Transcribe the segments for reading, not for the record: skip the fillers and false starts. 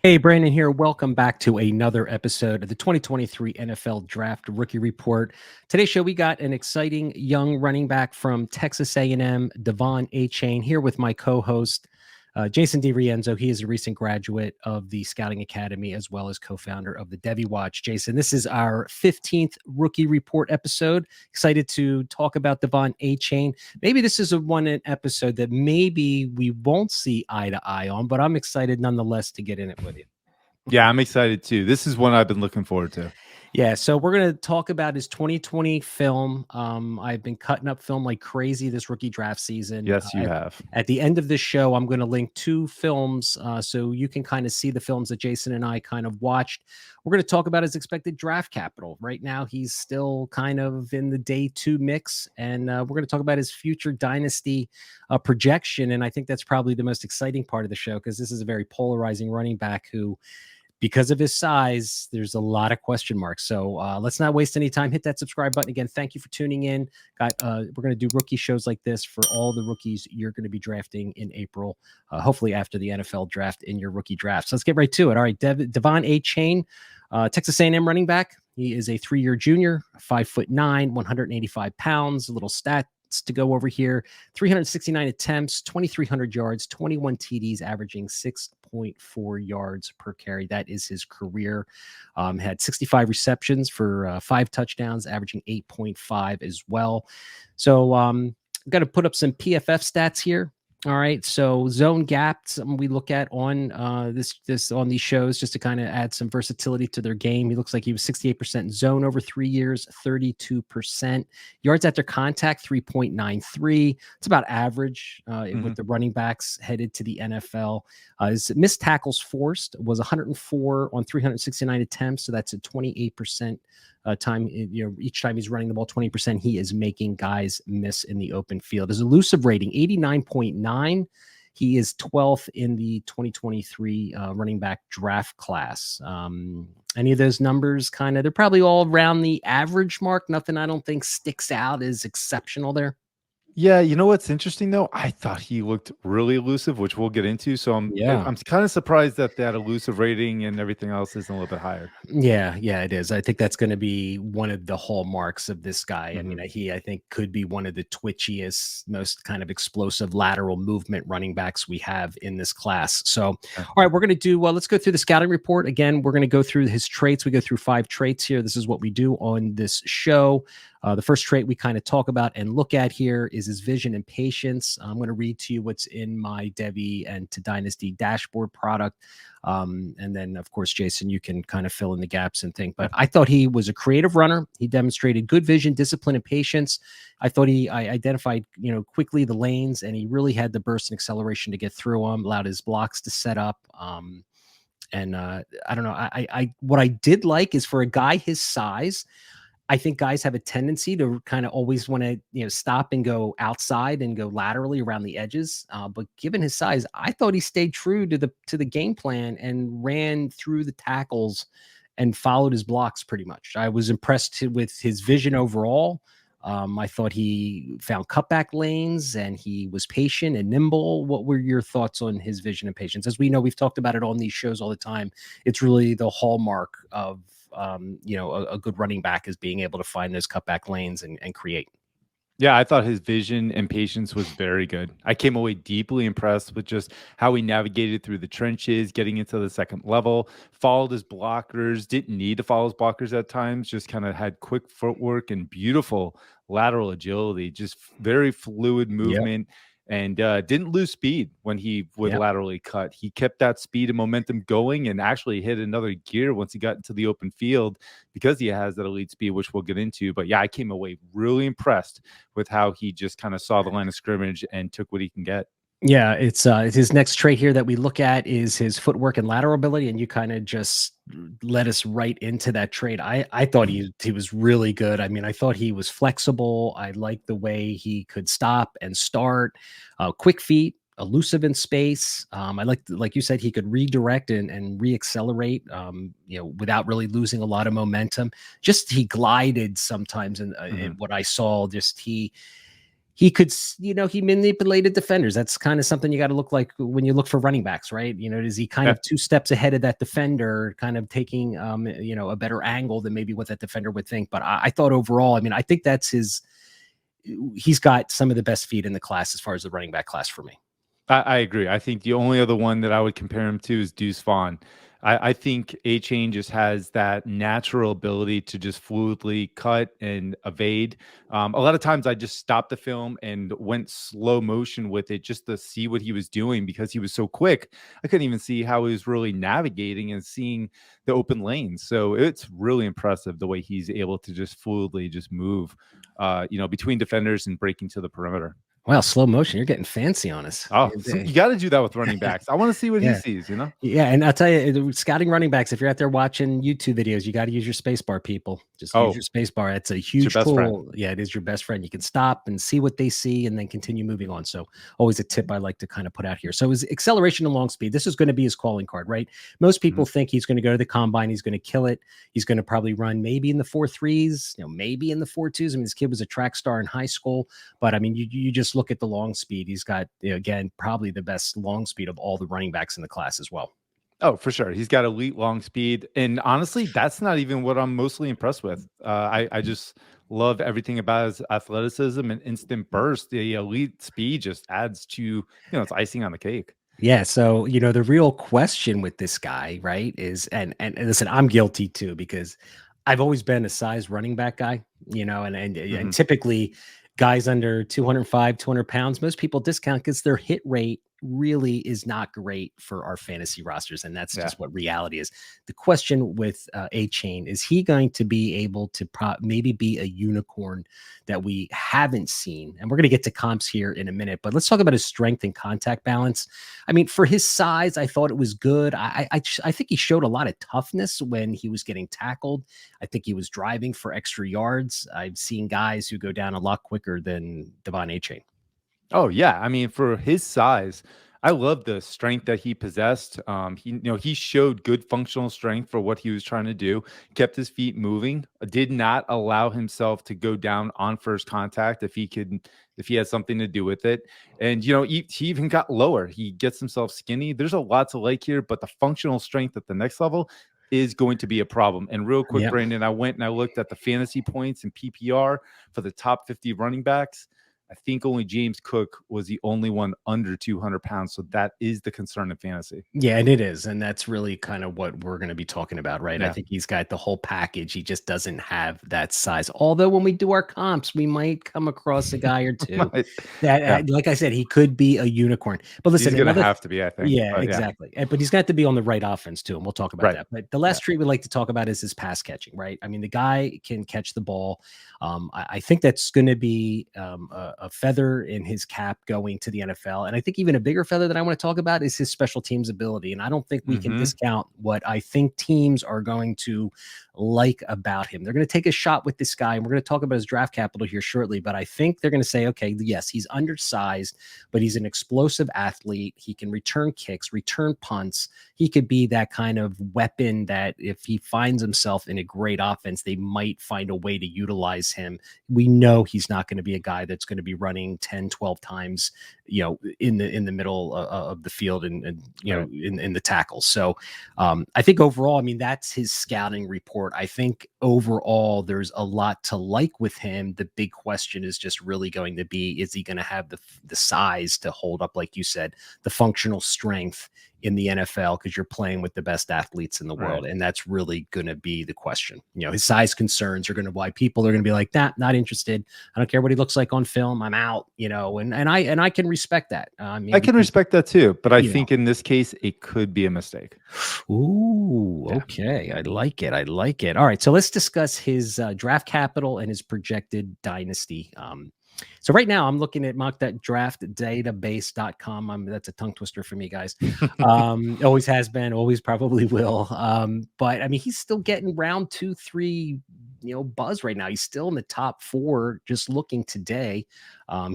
Hey, Brandon here. Welcome back to another episode of the 2023 NFL Draft Rookie Report. Today's show, we got an exciting young running back from Texas A&M, Devon Achane, here with my co-host, Jason DiRienzo. He is a recent graduate of the Scouting Academy as well as co-founder of the Devy Watch. Jason, this is our 15th Rookie Report episode. Excited to talk about Devon Achane. Maybe this is an episode that maybe we won't see eye to eye on, but I'm excited nonetheless to get in it with you. Yeah, I'm excited too. This is one I've been looking forward to. Yeah, so we're going to talk about his 2020 film. I've been cutting up film like crazy this rookie draft season. Yes, you have. At the end of this show, I'm going to link two films so you can kind of see the films that Jason and I kind of watched. We're going to talk about his expected draft capital. Right now, he's still kind of in the day two mix, and we're going to talk about his future dynasty projection. And I think that's probably the most exciting part of the show because this is a very polarizing running back who, because of his size, there's a lot of question marks. So let's not waste any time. Hit that subscribe button. Again, thank you for tuning in. We're going to do rookie shows like this for all the rookies you're going to be drafting in April, hopefully after the NFL draft in your rookie draft. So let's get right to it. All right, Devon Achane, Texas A&M running back. He is a 3-year junior, 5'9", 185 pounds, a little stat to go over here. 369 attempts, 2,300 yards, 21 TDs, averaging 6.4 yards per carry. That is his career. Had 65 receptions for 5 touchdowns, averaging 8.5 as well. So I've got to put up some PFF stats here. All right, so zone gap, something we look at on this on these shows just to kind of add some versatility to their game. He looks like he was 68% zone over 3 years, 32%. Yards after contact, 3.93. It's about average with the running backs headed to the NFL. His missed tackles forced was 104 on 369 attempts, so that's a 28% time. Each time he's running the ball, 20%, he is making guys miss in the open field. His elusive rating, 89.9. He is 12th in the 2023 running back draft class. Any of those numbers they're probably all around the average mark. Nothing I don't think sticks out as exceptional there. Yeah, you know what's interesting though? I thought he looked really elusive, which we'll get into. So I'm kind of surprised that elusive rating and everything else isn't a little bit higher. Yeah, it is. I think that's going to be one of the hallmarks of this guy. I mean, I think could be one of the twitchiest, most kind of explosive lateral movement running backs we have in this class. So, all right, we're going to do, let's go through the scouting report. Again, we're going to go through his traits. We go through 5 traits here. This is what we do on this show. The first trait we kind of talk about and look at here is his vision and patience. I'm going to read to you what's in my Devy and to Dynasty dashboard product. And then, of course, Jason, you can kind of fill in the gaps and think. But I thought he was a creative runner. He demonstrated good vision, discipline, and patience. I thought I identified, quickly the lanes, and he really had the burst and acceleration to get through them, allowed his blocks to set up. And I don't know. What I did like is for a guy his size, I think guys have a tendency to kind of always want to, stop and go outside and go laterally around the edges. But given his size, I thought he stayed true to the game plan and ran through the tackles and followed his blocks pretty much. I was impressed with his vision overall. I thought he found cutback lanes and he was patient and nimble. What were your thoughts on his vision and patience? As we know, we've talked about it on these shows all the time. It's really the hallmark of a good running back is being able to find those cutback lanes and create. Yeah, I thought his vision and patience was very good. I came away deeply impressed with just how he navigated through the trenches, getting into the second level, followed his blockers, didn't need to follow his blockers at times, just kind of had quick footwork and beautiful lateral agility, just very fluid movement. Yep. And didn't lose speed when he would laterally cut. He kept that speed and momentum going and actually hit another gear once he got into the open field because he has that elite speed, which we'll get into. But yeah, I came away really impressed with how he just kind of saw the line of scrimmage and took what he can get. Yeah, it's his next trait here that we look at is his footwork and lateral ability, and you kind of just led us right into that trait. I thought he was really good. I mean, I thought he was flexible. I liked the way he could stop and start, quick feet, elusive in space. I like you said, he could redirect and reaccelerate, without really losing a lot of momentum. Just he glided sometimes in what I saw. Just He could, he manipulated defenders. That's kind of something you got to look like when you look for running backs, right? Is he kind Yeah. of 2 steps ahead of that defender, kind of taking, a better angle than maybe what that defender would think? But I thought overall, I mean, I think he's got some of the best feet in the class as far as the running back class for me. I agree. I think the only other one that I would compare him to is Deuce Vaughn. I think Achane just has that natural ability to just fluidly cut and evade. A lot of times I just stopped the film and went slow motion with it just to see what he was doing because he was so quick. I couldn't even see how he was really navigating and seeing the open lanes. So it's really impressive the way he's able to just fluidly just move, between defenders and breaking to the perimeter. Wow, slow motion. You're getting fancy on us. Oh, you got to do that with running backs. I want to see what he Yeah. sees. Yeah, and I'll tell you, scouting running backs, if you're out there watching YouTube videos, you got to use your space bar, people. Just use Oh, your space bar. It's a it's your huge best friend. tool. Yeah, it is your best friend. You can stop and see what they see and then continue moving on. So always a tip I like to kind of put out here. So his acceleration and long speed, this is going to be his calling card, right? Most people Mhm. think he's going to go to the combine. He's going to kill it. He's going to probably run maybe in the 4.3s, maybe in the 4.2s. I mean, this kid was a track star in high school, but I mean, you just look at the long speed. He's got, again, probably the best long speed of all the running backs in the class as well. Oh, for sure. He's got elite long speed. And honestly, that's not even what I'm mostly impressed with. I just love everything about his athleticism and instant burst. The elite speed just adds to, it's icing on the cake. Yeah, so the real question with this guy, right, is and listen, I'm guilty too because I've always been a size running back guy, and Mhm. typically guys under 205, 200 pounds, most people discount because their hit rate really is not great for our fantasy rosters, and that's Yeah. just what reality is. The question with A Chain is he going to be able to maybe be a unicorn that we haven't seen? And we're going to get to comps here in a minute, but let's talk about his strength and contact balance. I mean, for his size, I thought it was good. I think he showed a lot of toughness when he was getting tackled. I think he was driving for extra yards. I've seen guys who go down a lot quicker than Devon Achane. Oh yeah, I mean for his size, I love the strength that he possessed. He showed good functional strength for what he was trying to do. Kept his feet moving. Did not allow himself to go down on first contact if he had something to do with it. And he even got lower. He gets himself skinny. There's a lot to like here, but the functional strength at the next level is going to be a problem. And real quick, Yeah. Brandon, I went and I looked at the fantasy points and PPR for the top 50 running backs. I think only James Cook was the only one under 200 pounds. So that is the concern in fantasy. Yeah, and it is. And that's really kind of what we're going to be talking about, right? I Yeah. think he's got the whole package. He just doesn't have that size. Although when we do our comps, we might come across a guy or two that, Yeah. like I said, he could be a unicorn. But He's listen, going to have to be, I think. yeah, But yeah. exactly. But he's got to be on the right offense too. And we'll talk about Right. that. But the Yeah. last trait we like to talk about is his pass catching, right? I mean, the guy can catch the ball. I think that's going to be a feather in his cap going to the NFL. And I think even a bigger feather that I want to talk about is his special teams ability. And I don't think we can Hmm. discount what I think teams are going to like about him. They're going to take a shot with this guy. And we're going to talk about his draft capital here shortly. But I think they're going to say, okay, yes, he's undersized, but he's an explosive athlete. He can return kicks, return punts. He could be that kind of weapon that if he finds himself in a great offense, they might find a way to utilize him. We know he's not going to be a guy that's going to be running 10, 12 times, in the middle of the field and Right. in the tackles. So I think overall, I mean, that's his scouting report. I think overall there's a lot to like with him. The big question is just really going to be, is he going to have the size to hold up, like you said, the functional strength in the NFL, because you're playing with the best athletes in the Right. world. And that's really going to be the question. His size concerns are going to, why people are going to be like, not interested. I don't care what he looks like on film. I'm out, and I can respect that. I can respect that too. But I you know, think in this case, it could be a mistake. Ooh, Yeah. okay. I like it. I like it. All right. So let's discuss his draft capital and his projected dynasty. So right now I'm looking at mock.draftdatabase.com. That's a tongue twister for me, guys. Always has been, always probably will. But I mean, he's still getting round 2, 3, buzz right now. He's still in the top 4, just looking today.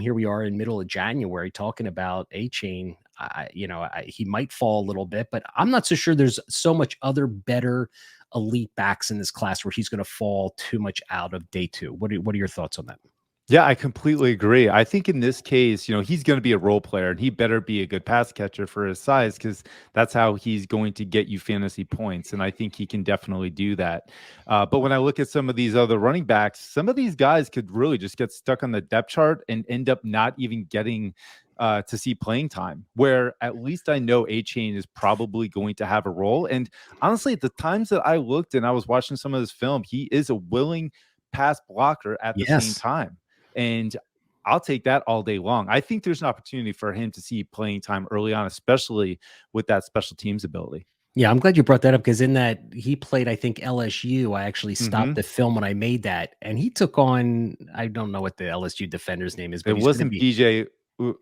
Here we are in middle of January talking about Achane. He might fall a little bit, but I'm not so sure there's so much other better elite backs in this class where he's going to fall too much out of day 2. What are your thoughts on that? Yeah, I completely agree. I think in this case, he's going to be a role player and he better be a good pass catcher for his size because that's how he's going to get you fantasy points. And I think he can definitely do that. But when I look at some of these other running backs, some of these guys could really just get stuck on the depth chart and end up not even getting to see playing time, where at least I know Achane is probably going to have a role. And honestly, at the times that I looked and I was watching some of this film, he is a willing pass blocker at the same Yes. time. And I'll take that all day long. I think there's an opportunity for him to see playing time early on, especially with that special teams ability. Yeah, I'm glad you brought that up because in that he played, I think, LSU. I actually stopped Mhm. the film when I made that, and he took on, I don't know what the LSU defender's name is, It but he's going to wasn't be BJ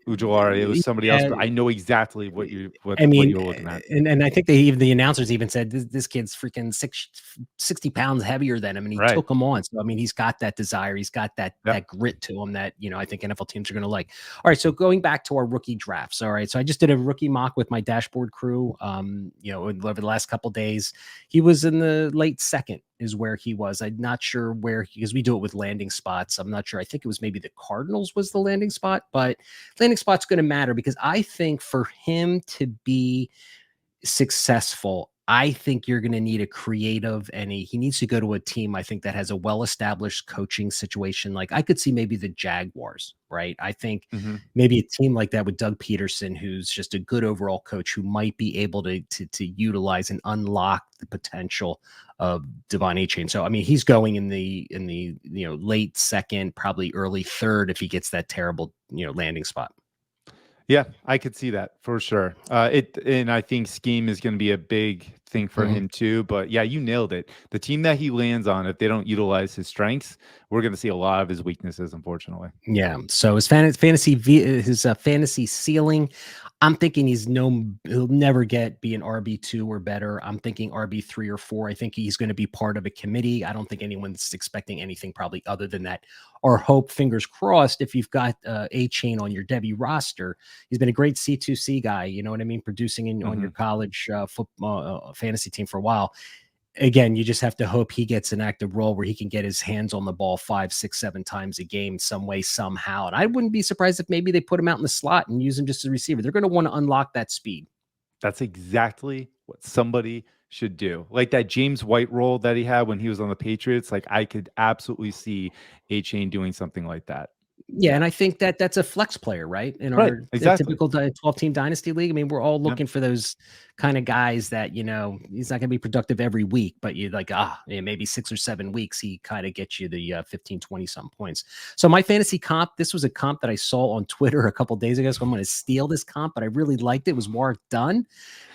Ujulari, it was somebody else, yeah. but I know exactly what you what I what mean, you're looking at. and I think the announcers even said this kid's freaking 60 pounds heavier than him, and he Right. took him on. So I mean, he's got that desire, he's got that Yep. grit to him that I think NFL teams are going to like. All right, so going back to our rookie drafts. All right, so I just did a rookie mock with my dashboard crew. Over the last couple days, he was in the late second is where he was. I'm not sure where because we do it with landing spots. I'm not sure. I think it was maybe the Cardinals was the landing spot, but landing spot's going to matter because I think for him to be successful, I think you're going to need a creative and he needs to go to a team, I think, that has a well-established coaching situation. Like I could see maybe the Jaguars, right? I think Mhm. maybe a team like that with Doug Peterson, who's just a good overall coach who might be able to utilize and unlock the potential of Devon Achane. So I mean, he's going in the late second, probably early third if he gets that terrible landing spot. Yeah, I could see that for sure. And I think scheme is going to be a big thing for Mhm. him too. But yeah, you nailed it. The team that he lands on, if they don't utilize his strengths, we're going to see a lot of his weaknesses, unfortunately. Yeah. So his fantasy ceiling, I'm thinking he'll never be an RB2 or better. I'm thinking RB3 or 4. I think he's going to be part of a committee. I don't think anyone's expecting anything probably other than that. Or hope, fingers crossed, if you've got Achane on your Devy roster, he's been a great C2C guy. You know what I mean? Producing on your Mhm. college football fantasy team for a while. Again, you just have to hope he gets an active role where he can get his hands on the ball 5, 6, 7 times a game, some way, somehow. And I wouldn't be surprised if maybe they put him out in the slot and use him just as a receiver. They're going to want to unlock that speed. That's exactly what somebody should do. Like that James White role that he had when he was on the Patriots, like I could absolutely see A Chain doing something like that. Yeah, Yeah. and I think that that's a flex player, right? In Right. our Exactly. typical 12-team dynasty league. I mean, we're all Yeah. looking for those kind of guys that, he's not going to be productive every week, but you like, yeah, maybe 6 or 7 weeks, he kind of gets you the 15, 20 some points. So my fantasy comp, this was a comp that I saw on Twitter a couple days ago. So I'm going to steal this comp, but I really liked it. It was Warwick Dunn.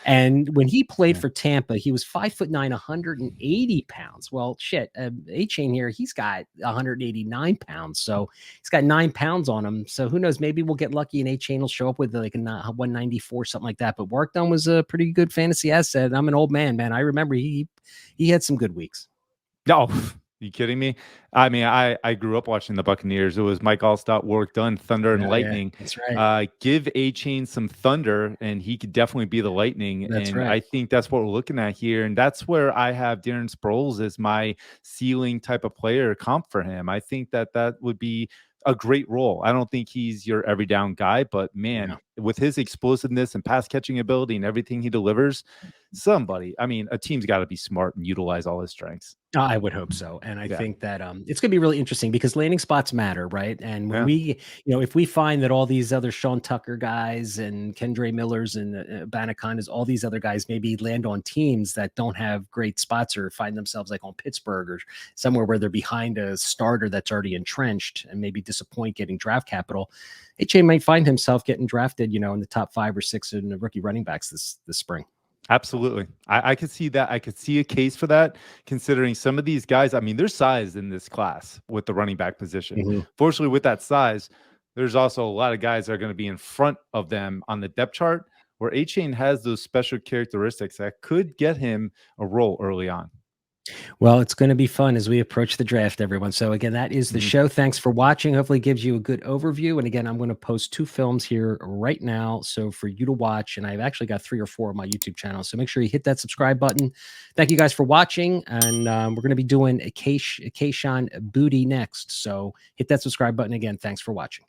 And when he played Yeah. for Tampa, he was 5'9", 180 pounds. Well, shit, A-Chain here, he's got 189 pounds. So he's got 9 pounds on him. So who knows? Maybe we'll get lucky and A-Chain will show up with like a 194, something like that. But Warwick Dunn was a pretty good fantasy asset. I'm an old man. I remember he had some good weeks. No, you kidding me? I mean, I grew up watching the Buccaneers. It was Mike Allstott, Warwick Dunn, Thunder and Oh, yeah, Lightning. that's right. Give A Chain some thunder, and he could definitely be the Lightning. That's And right. I think that's what we're looking at here. And that's where I have Darren Sproles as my ceiling type of player comp for him. I think that would be a great role. I don't think he's your every down guy, but Yeah. man, with his explosiveness and pass catching ability and everything he delivers, I mean, a team's got to be smart and utilize all his strengths. I would hope so, and I Yeah. think that, it's gonna be really interesting because landing spots matter, right? And when Yeah. if we find that all these other Sean Tucker guys and Kendre Millers and, Banacondas, all these other guys maybe land on teams that don't have great spots or find themselves like on Pittsburgh or somewhere where they're behind a starter that's already entrenched and maybe disappoint getting draft capital, HA might find himself getting drafted, in the top 5 or 6 in the rookie running backs this spring. Absolutely. I could see that. I could see a case for that, considering some of these guys. I mean, there's size in this class with the running back position. Mhm. Fortunately, with that size, there's also a lot of guys that are going to be in front of them on the depth chart where A Chain has those special characteristics that could get him a role early on. Well, it's going to be fun as we approach the draft, everyone. So, again, that is the Mhm. show. Thanks for watching. Hopefully, it gives you a good overview. And again, I'm going to post 2 films here right now. So, for you to watch, and I've actually got 3 or 4 on my YouTube channel. So, make sure you hit that subscribe button. Thank you guys for watching. And we're going to be doing a Kayshawn Booty next. So, hit that subscribe button again. Thanks for watching.